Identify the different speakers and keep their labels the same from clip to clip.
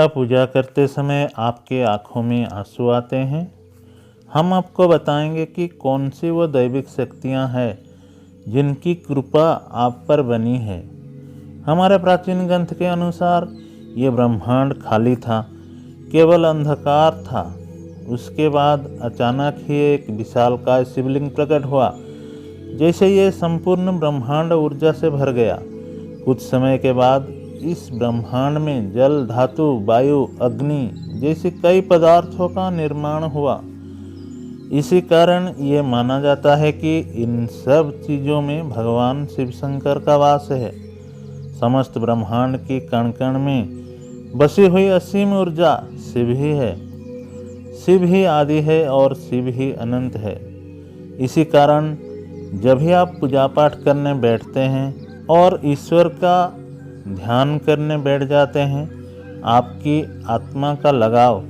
Speaker 1: क्या पूजा करते समय आपके आँखों में आंसू आते हैं? हम आपको बताएंगे कि कौन सी वो दैविक शक्तियाँ हैं जिनकी कृपा आप पर बनी है। हमारे प्राचीन ग्रंथ के अनुसार ये ब्रह्मांड खाली था, केवल अंधकार था। उसके बाद अचानक ही एक विशालकाय शिवलिंग प्रकट हुआ, जैसे ये संपूर्ण ब्रह्मांड ऊर्जा से भर गया। कुछ समय के बाद इस ब्रह्मांड में जल, धातु, वायु, अग्नि जैसे कई पदार्थों का निर्माण हुआ। इसी कारण ये माना जाता है कि इन सब चीज़ों में भगवान शिव शंकर का वास है। समस्त ब्रह्मांड की कण कण में बसी हुई असीम ऊर्जा शिव ही है। शिव ही आदि है और शिव ही अनंत है। इसी कारण जब भी आप पूजा पाठ करने बैठते हैं और ईश्वर का ध्यान करने बैठ जाते हैं, आपकी आत्मा का लगाव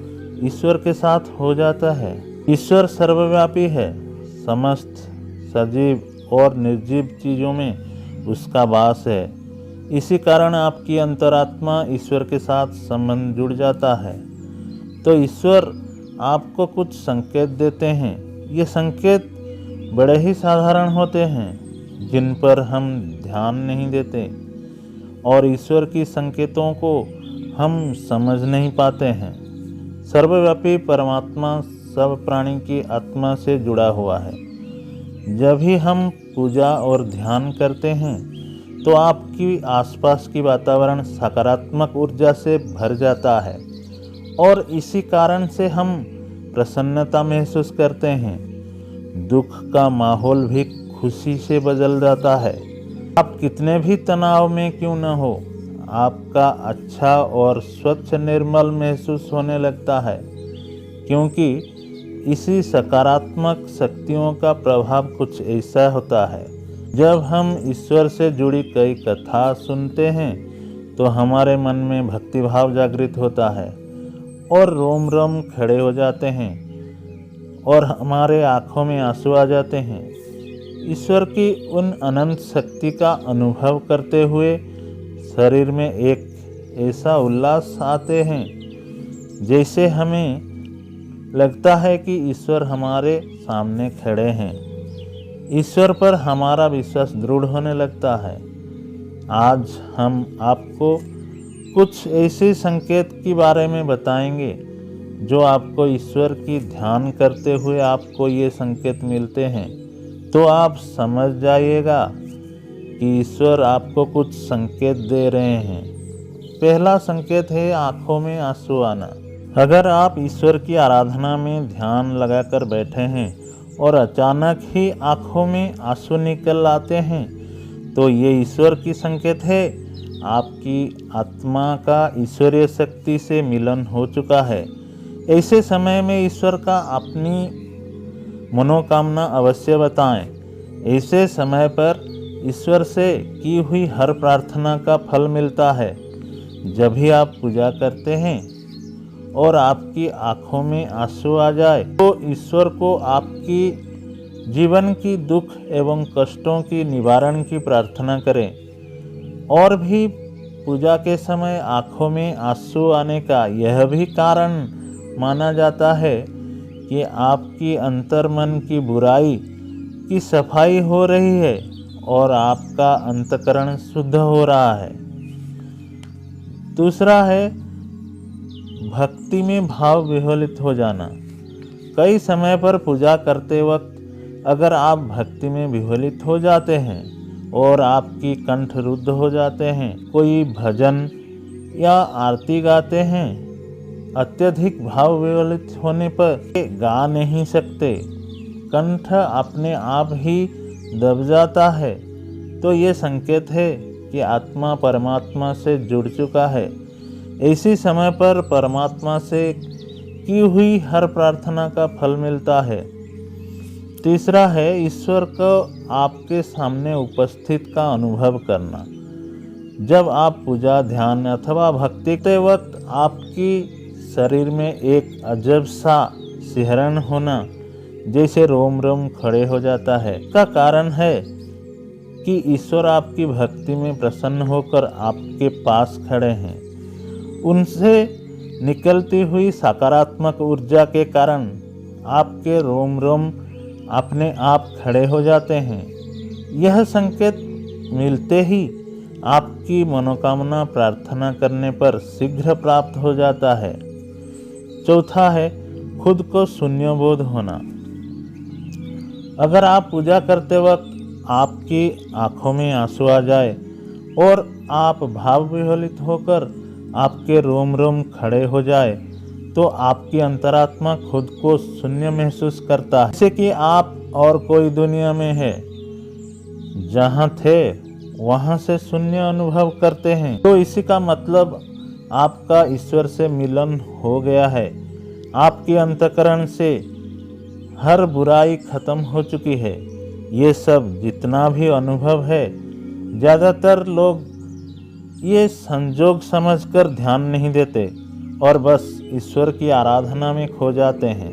Speaker 1: ईश्वर के साथ हो जाता है। ईश्वर सर्वव्यापी है। समस्त सजीव और निर्जीव चीज़ों में उसका वास है। इसी कारण आपकी अंतरात्मा ईश्वर के साथ संबंध जुड़ जाता है। तो ईश्वर आपको कुछ संकेत देते हैं। ये संकेत बड़े ही साधारण होते हैं, जिन पर हम ध्यान नहीं देते और ईश्वर की संकेतों को हम समझ नहीं पाते हैं। सर्वव्यापी परमात्मा सब प्राणी की आत्मा से जुड़ा हुआ है। जब भी हम पूजा और ध्यान करते हैं तो आपकी आसपास की वातावरण सकारात्मक ऊर्जा से भर जाता है और इसी कारण से हम प्रसन्नता महसूस करते हैं। दुख का माहौल भी खुशी से बदल जाता है। आप कितने भी तनाव में क्यों न हो, आपका अच्छा और स्वच्छ निर्मल महसूस होने लगता है, क्योंकि इसी सकारात्मक शक्तियों का प्रभाव कुछ ऐसा होता है। जब हम ईश्वर से जुड़ी कई कथा सुनते हैं तो हमारे मन में भक्तिभाव जागृत होता है और रोम रोम खड़े हो जाते हैं और हमारे आँखों में आंसू आ जाते हैं। ईश्वर की उन अनंत शक्ति का अनुभव करते हुए शरीर में एक ऐसा उल्लास आते हैं, जैसे हमें लगता है कि ईश्वर हमारे सामने खड़े हैं। ईश्वर पर हमारा विश्वास दृढ़ होने लगता है। आज हम आपको कुछ ऐसे संकेत के बारे में बताएंगे जो आपको ईश्वर की ध्यान करते हुए आपको ये संकेत मिलते हैं, तो आप समझ जाइएगा कि ईश्वर आपको कुछ संकेत दे रहे हैं। पहला संकेत है आँखों में आंसू आना। अगर आप ईश्वर की आराधना में ध्यान लगाकर बैठे हैं और अचानक ही आँखों में आंसू निकल आते हैं, तो ये ईश्वर की संकेत है। आपकी आत्मा का ईश्वरीय शक्ति से मिलन हो चुका है। ऐसे समय में ईश्वर का अपनी मनोकामना अवश्य बताएं। ऐसे समय पर ईश्वर से की हुई हर प्रार्थना का फल मिलता है। जब भी आप पूजा करते हैं और आपकी आँखों में आंसू आ जाए, तो ईश्वर को आपकी जीवन की दुख एवं कष्टों की निवारण की प्रार्थना करें। और भी पूजा के समय आँखों में आंसू आने का यह भी कारण माना जाता है कि आपकी अंतर्मन की बुराई की सफाई हो रही है और आपका अंतःकरण शुद्ध हो रहा है। दूसरा है भक्ति में भाव विह्वलित हो जाना। कई समय पर पूजा करते वक्त अगर आप भक्ति में विह्वलित हो जाते हैं और आपकी कंठ रुद्ध हो जाते हैं, कोई भजन या आरती गाते हैं, अत्यधिक भाव विह्वलित होने पर गा नहीं सकते, कंठ अपने आप ही दब जाता है, तो ये संकेत है कि आत्मा परमात्मा से जुड़ चुका है। इसी समय पर परमात्मा से की हुई हर प्रार्थना का फल मिलता है। तीसरा है ईश्वर को आपके सामने उपस्थित का अनुभव करना। जब आप पूजा, ध्यान अथवा भक्ति करते वक्त आपकी शरीर में एक अजब सा सिहरण होना, जैसे रोम रोम खड़े हो जाता है, का कारण है कि ईश्वर आपकी भक्ति में प्रसन्न होकर आपके पास खड़े हैं। उनसे निकलती हुई सकारात्मक ऊर्जा के कारण आपके रोम रोम अपने आप खड़े हो जाते हैं। यह संकेत मिलते ही आपकी मनोकामना प्रार्थना करने पर शीघ्र प्राप्त हो जाता है। चौथा है खुद को शून्यबोध होना। अगर आप पूजा करते वक्त आपकी आंखों में आंसू आ जाए और आप भाव विह्वलित होकर आपके रोम रोम खड़े हो जाए तो आपकी अंतरात्मा खुद को शून्य महसूस करता है, जैसे कि आप और कोई दुनिया में है। जहाँ थे वहाँ से शून्य अनुभव करते हैं, तो इसी का मतलब आपका ईश्वर से मिलन हो गया है। आपकी अंतःकरण से हर बुराई खत्म हो चुकी है। ये सब जितना भी अनुभव है, ज़्यादातर लोग ये संजोग समझकर ध्यान नहीं देते और बस ईश्वर की आराधना में खो जाते हैं।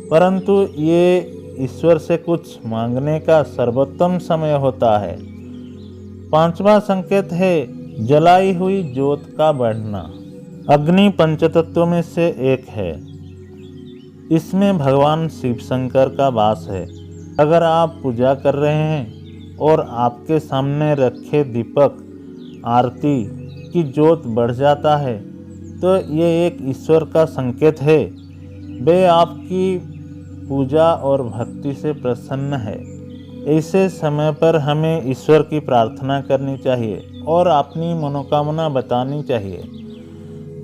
Speaker 1: परंतु ये ईश्वर से कुछ मांगने का सर्वोत्तम समय होता है। पांचवा संकेत है जलाई हुई ज्योत का बढ़ना। अग्नि पंचतत्वों में से एक है। इसमें भगवान शिव शंकर का वास है। अगर आप पूजा कर रहे हैं और आपके सामने रखे दीपक आरती की ज्योत बढ़ जाता है तो ये एक ईश्वर का संकेत है। वे आपकी पूजा और भक्ति से प्रसन्न है। ऐसे समय पर हमें ईश्वर की प्रार्थना करनी चाहिए और अपनी मनोकामना बतानी चाहिए।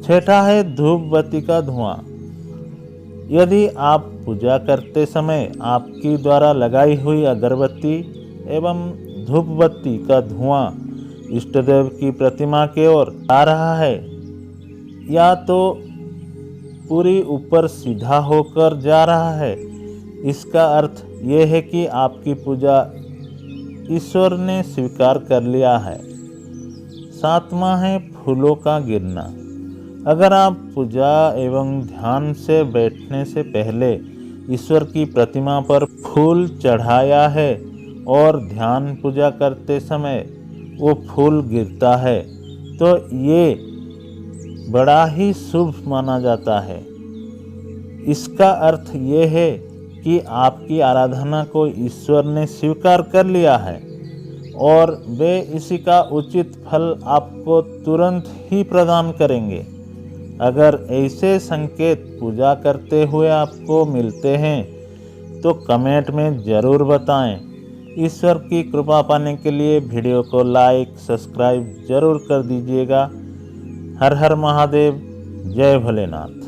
Speaker 1: छठा है धूप बत्ती का धुआं। यदि आप पूजा करते समय आपकी द्वारा लगाई हुई अगरबत्ती एवं धूप बत्ती का धुआं इष्ट देव की प्रतिमा की ओर आ रहा है या तो पूरी ऊपर सीधा होकर जा रहा है, इसका अर्थ ये है कि आपकी पूजा ईश्वर ने स्वीकार कर लिया है। सातवां है फूलों का गिरना। अगर आप पूजा एवं ध्यान से बैठने से पहले ईश्वर की प्रतिमा पर फूल चढ़ाया है और ध्यान पूजा करते समय वो फूल गिरता है तो ये बड़ा ही शुभ माना जाता है। इसका अर्थ ये है कि आपकी आराधना को ईश्वर ने स्वीकार कर लिया है और वे इसी का उचित फल आपको तुरंत ही प्रदान करेंगे। अगर ऐसे संकेत पूजा करते हुए आपको मिलते हैं तो कमेंट में ज़रूर बताएं। ईश्वर की कृपा पाने के लिए वीडियो को लाइक सब्सक्राइब जरूर कर दीजिएगा। हर हर महादेव, जय भोलेनाथ।